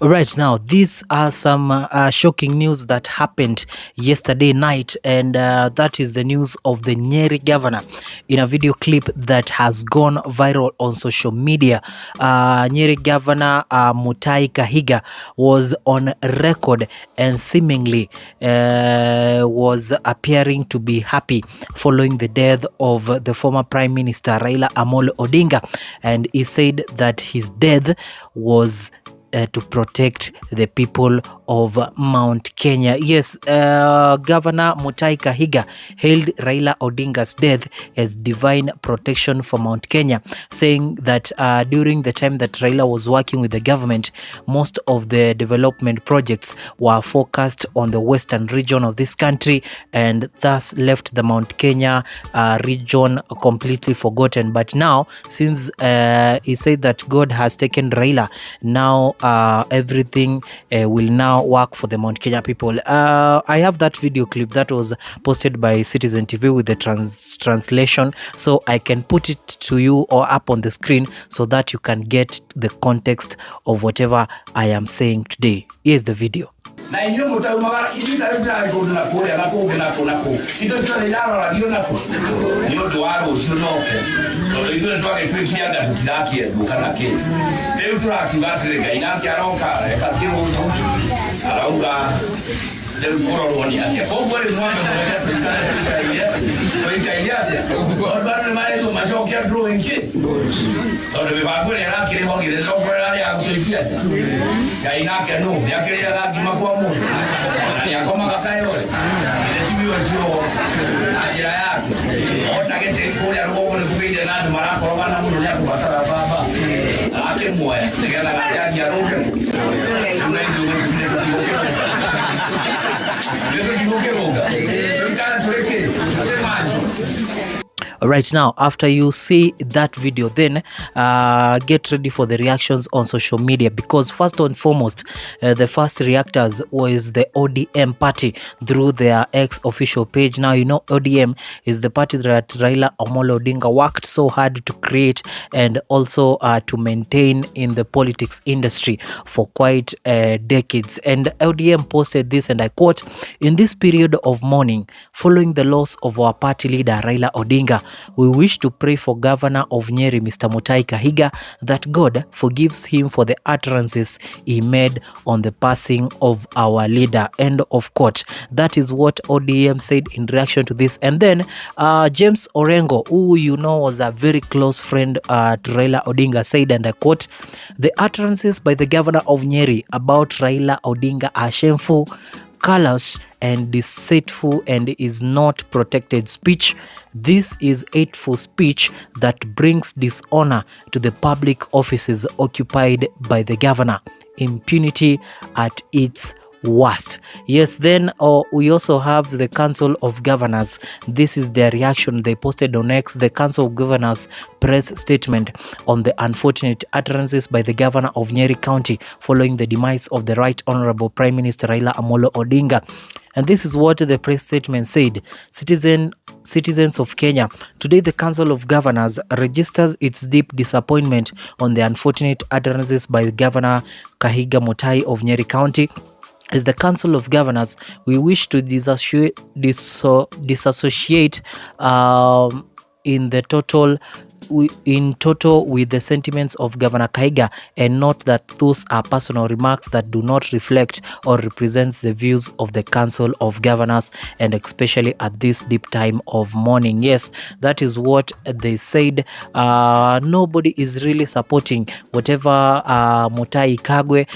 Right now, these are some shocking news that happened yesterday night, and that is the news of the Nyeri governor in a video clip that has gone viral on social media. Nyeri governor Mutahi Kahiga was on record and seemingly was appearing to be happy following the death of the former Prime Minister Raila Amolo Odinga, and he said that his death was to protect the people of Mount Kenya. Yes, Governor Mutahi Kahiga hailed Raila Odinga's death as divine protection for Mount Kenya, saying that during the time that Raila was working with the government, most of the development projects were focused on the western region of this country and thus left the Mount Kenya region completely forgotten. But now, since he said that God has taken Raila, now everything will now work for the Mount Kenya people. I have that video clip that was posted by Citizen TV with the translation, so I can put it to you or up on the screen so that you can get the context of whatever I am saying today. Here's the video. Right now, after you see that video, then get ready for the reactions on social media, because first and foremost, the first reactors was the ODM party through their ex-official page. Now, you know, ODM is the party that Raila Amolo Odinga worked so hard to create and also to maintain in the politics industry for quite decades. And ODM posted this, and I quote, "In this period of mourning following the loss of our party leader Raila Odinga, we wish to pray for Governor of Nyeri, Mr. Mutahi Kahiga, that God forgives him for the utterances he made on the passing of our leader." End of quote. That is what ODM said in reaction to this. And then James Orengo, who you know was a very close friend to Raila Odinga, said, and I quote, "The utterances by the Governor of Nyeri about Raila Odinga are shameful, callous and deceitful, and is not protected speech. This is hateful speech that brings dishonor to the public offices occupied by the governor. Impunity at its worst." Yes, then we also have the Council of Governors. This is their reaction. They posted on X the Council of Governors press statement on the unfortunate utterances by the governor of Nyeri County following the demise of the Right Honorable Prime Minister Raila Amolo Odinga. And this is what the press statement said. Citizens of Kenya, today the Council of Governors registers its deep disappointment on the unfortunate utterances by Governor Kahiga Mutahi of Nyeri County. As the Council of Governors, we wish to disassociate in total with the sentiments of Governor Kahiga, and note that those are personal remarks that do not reflect or represent the views of the Council of Governors, and especially at this deep time of mourning. Yes, that is what they said. Nobody is really supporting whatever Mutahi Kagwe,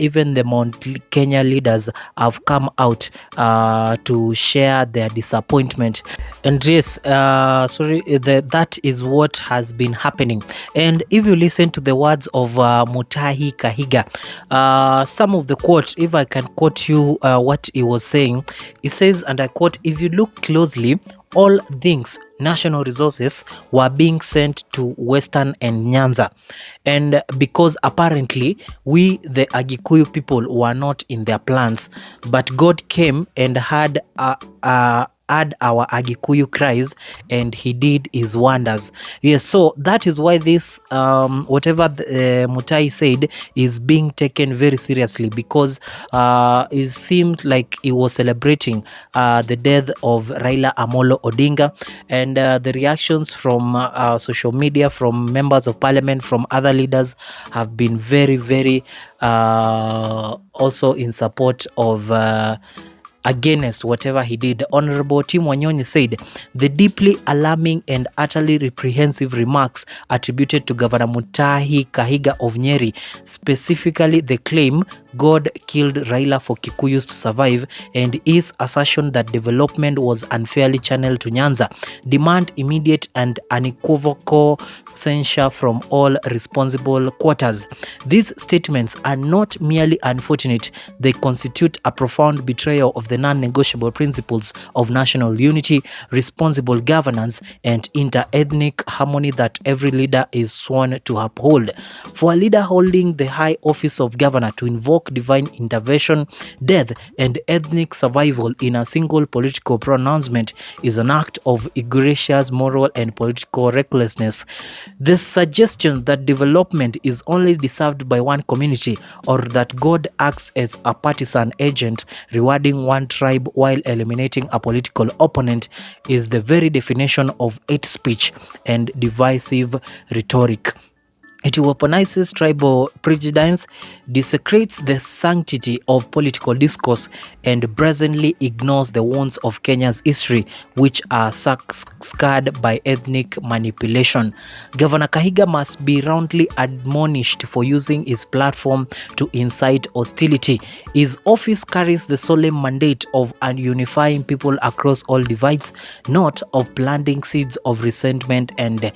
even the Mount Kenya leaders have come out to share their disappointment. And yes, that is what has been happening. And if you listen to the words of Mutahi Kahiga, some of the quotes, if I can quote you what he was saying, he says, and I quote, "If you look closely, all things national resources were being sent to Western and Nyanza, and because apparently we the Agikuyu people were not in their plans, but God came and had heard our Agikuyu cries and he did his wonders. Yes, so that is why this whatever Mutai said is being taken very seriously, because it seemed like he was celebrating the death of Raila Amolo Odinga, and the reactions from social media, from members of parliament, from other leaders have been very, very also in support of against whatever he did. Honorable Tim Wanyonyi said the deeply alarming and utterly reprehensive remarks attributed to Governor Mutahi Kahiga of Nyeri, specifically the claim God killed Raila for Kikuyus to survive, and his assertion that development was unfairly channeled to Nyanza, demand immediate and unequivocal censure from all responsible quarters. These statements are not merely unfortunate, they constitute a profound betrayal of the non-negotiable principles of national unity, responsible governance, and inter-ethnic harmony that every leader is sworn to uphold. For a leader holding the high office of governor to invoke divine intervention, death, and ethnic survival in a single political pronouncement is an act of egregious moral and political recklessness. The suggestion that development is only deserved by one community, or that God acts as a partisan agent rewarding one tribe while eliminating a political opponent, is the very definition of hate speech and divisive rhetoric. It weaponizes tribal prejudice, desecrates the sanctity of political discourse, and brazenly ignores the wounds of Kenya's history, which are scarred by ethnic manipulation. Governor Kahiga must be roundly admonished for using his platform to incite hostility. His office carries the solemn mandate of unifying people across all divides, not of planting seeds of resentment and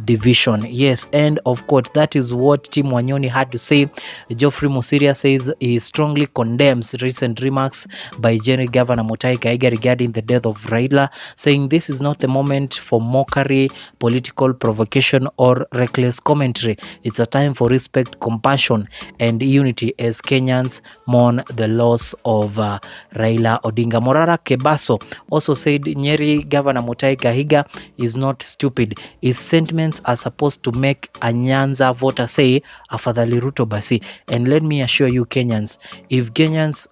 division. Yes, and of course, that is what Tim Wanyonyi had to say. Geoffrey Musiria says he strongly condemns recent remarks by Nyeri Governor Mutahi Kahiga regarding the death of Raila, saying this is not the moment for mockery, political provocation, or reckless commentary. It's a time for respect, compassion, and unity as Kenyans mourn the loss of Raila Odinga. Morara Kebaso also said Nyeri Governor Mutahi Kahiga is not stupid. His sentiments are supposed to make a Nyanza voter say afadhali Ruto basi. And let me assure you Kenyans, if Kenyans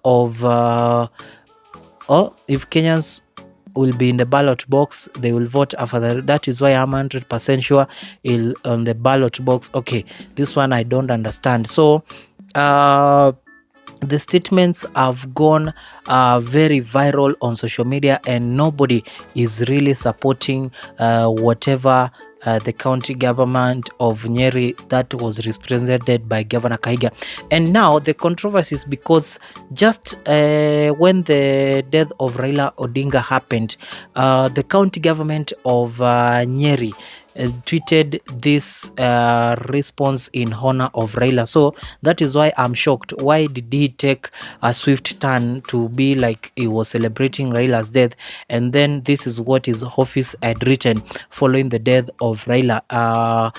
will be in the ballot box, they will vote afadhali. That is why I'm 100% sure on the ballot box. Okay, this one I don't understand. So the statements have gone very viral on social media, and nobody is really supporting whatever the county government of Nyeri that was represented by Governor Kahiga. And now the controversy is because just when the death of Raila Odinga happened, the county government of Nyeri tweeted this response in honor of Raila. So that is why I'm shocked. Why did he take a swift turn to be like he was celebrating Raila's death? And then this is what his office had written following the death of Raila.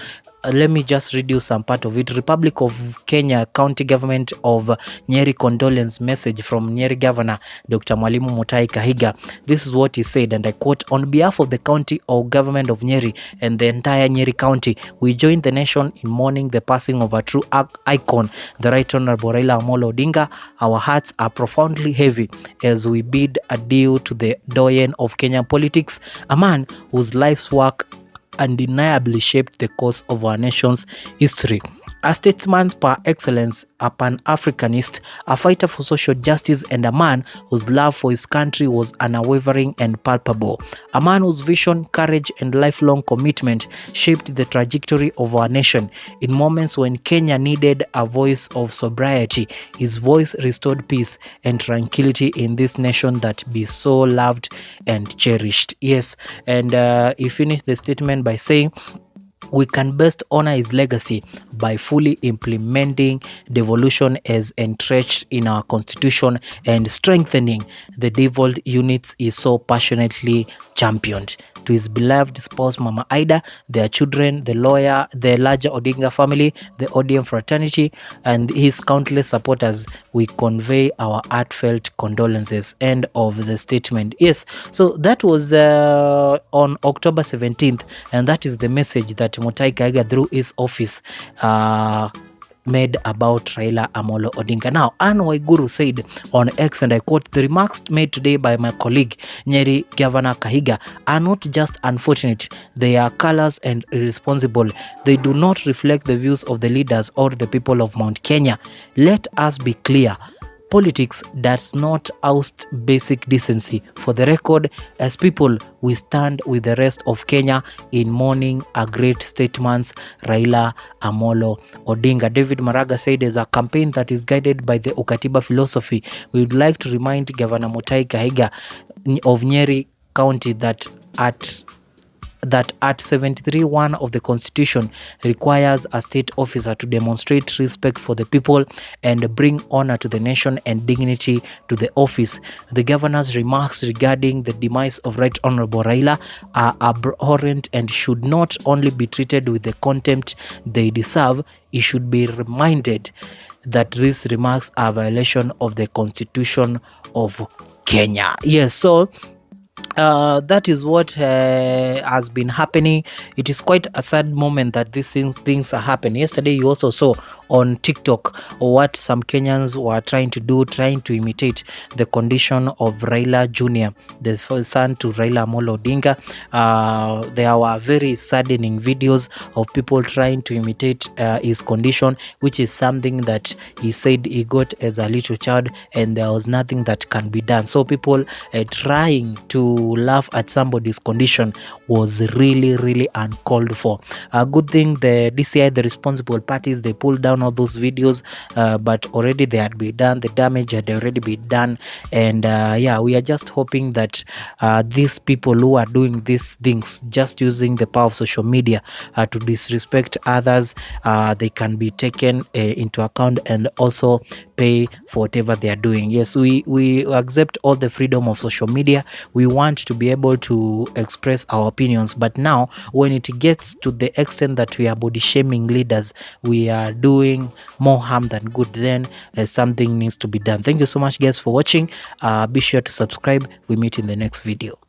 Let me just read you some part of it. Republic of Kenya County Government of Nyeri condolence message from Nyeri Governor Dr. Mwalimu Mutahi Kahiga. This is what he said, and I quote, "On behalf of the county or government of Nyeri and the entire Nyeri County, we join the nation in mourning the passing of a true icon, the Right Honorable Raila Amolo Odinga. Our hearts are profoundly heavy as we bid adieu to the doyen of Kenyan politics, a man whose life's work undeniably shaped the course of our nation's history. A statesman par excellence, a Pan-Africanist, a fighter for social justice, and a man whose love for his country was unwavering and palpable. A man whose vision, courage, and lifelong commitment shaped the trajectory of our nation. In moments when Kenya needed a voice of sobriety, his voice restored peace and tranquility in this nation that be so loved and cherished." Yes, and he finished the statement by saying, "We can best honor his legacy by fully implementing devolution as entrenched in our constitution and strengthening the devolved units he so passionately championed." to his beloved spouse Mama Ida, their children, the lawyer, the larger Odinga family, the ODM fraternity, and his countless supporters. We convey our heartfelt condolences. End of the statement. Yes, so that was on October 17th, and that is the message that Mutahi Kahiga through his office made about Raila Amolo Odinga. Now, Anne Waiguru said on X, and I quote, "The remarks made today by my colleague Nyeri Governor Kahiga are not just unfortunate, they are callous and irresponsible. They do not reflect the views of the leaders or the people of Mount Kenya. Let us be clear. Politics does not oust basic decency. For the record, as people, we stand with the rest of Kenya in mourning a great statesman, Raila Amolo Odinga." David Maraga said, "As a campaign that is guided by the Ukatiba philosophy, we would like to remind Governor Mutahi Kahiga of Nyeri County that at 73(1) of the Constitution requires a state officer to demonstrate respect for the people and bring honor to the nation and dignity to the office. The governor's remarks regarding the demise of Right Honorable Raila are abhorrent and should not only be treated with the contempt they deserve, he should be reminded that these remarks are a violation of the Constitution of Kenya." Yes, so that is what has been happening. It is quite a sad moment that these things are happening. Yesterday you also saw on TikTok what some Kenyans were trying to do, trying to imitate the condition of Raila Jr., the son to Raila Amolo Odinga. There were very saddening videos of people trying to imitate his condition, which is something that he said he got as a little child, and there was nothing that can be done. So people trying to laugh at somebody's condition was really uncalled for. A good thing the DCI, the responsible parties, they pulled down all those videos, but already they had been done, the damage had already been done. And yeah, we are just hoping that these people who are doing these things, just using the power of social media to disrespect others, they can be taken into account and also pay for whatever they are doing. Yes, we accept all the freedom of social media. We want to be able to express our opinions, but now when it gets to the extent that we are body shaming leaders, we are doing more harm than good. Then something needs to be done. Thank you so much guys for watching. Be sure to subscribe. We meet in the next video.